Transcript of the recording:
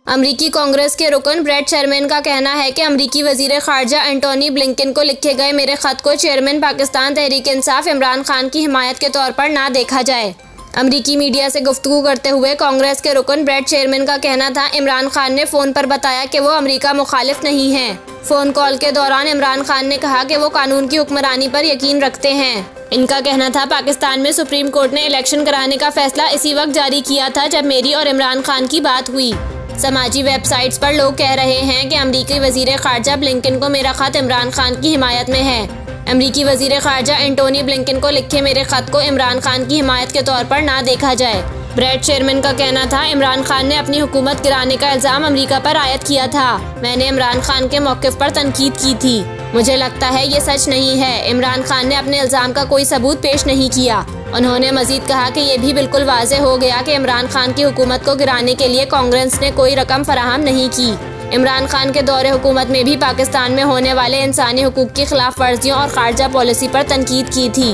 अमरीकी कांग्रेस के रुकन ब्रेट शेरमैन का कहना है कि अमरीकी वजीर खारजा एंटोनी ब्लिंकन को लिखे गए मेरे खत को चेयरमैन पाकिस्तान तहरीक इंसाफ इमरान खान की हिमायत के तौर पर ना देखा जाए। अमरीकी मीडिया से गुफ्तगू करते हुए कांग्रेस के रुकन ब्रेट शेरमैन का कहना था, इमरान खान ने फ़ोन पर बताया कि वो अमरीका मुखालिफ नहीं हैं। फ़ोन कॉल के दौरान इमरान खान ने कहा कि वो कानून की हुक्मरानी पर यकीन रखते हैं। इनका कहना था, पाकिस्तान में सुप्रीम कोर्ट ने इलेक्शन कराने का फैसला इसी वक्त जारी किया था जब मेरी और इमरान खान की बात हुई। समाजी वेबसाइट्स पर लोग कह रहे हैं कि अमरीकी वजीर खारजा ब्लिंकन को मेरा खत इमरान खान की हिमायत में है। अमरीकी वजीर खारजा एंटोनी ब्लिंकन को लिखे मेरे खत को इमरान खान की हिमायत के तौर पर ना देखा जाए। ब्रेट शेरमैन का कहना था, इमरान खान ने अपनी हुकूमत गिराने का इल्ज़ाम अमरीका पर आयद किया था। मैंने इमरान खान के मौक़िफ़ पर तनकीद की थी। मुझे लगता है ये सच नहीं है। इमरान खान ने अपने इल्ज़ाम का कोई सबूत पेश नहीं किया। उन्होंने मजीद कहा कि ये भी बिल्कुल वाज़ेह हो गया कि इमरान खान की हुकूमत को गिराने के लिए कांग्रेस ने कोई रकम फराहम नहीं की। इमरान खान के दौरे हुकूमत में भी पाकिस्तान में होने वाले इंसानी हुकूक की खिलाफ वर्जियों और खारजा पॉलिसी पर तनकीद की थी।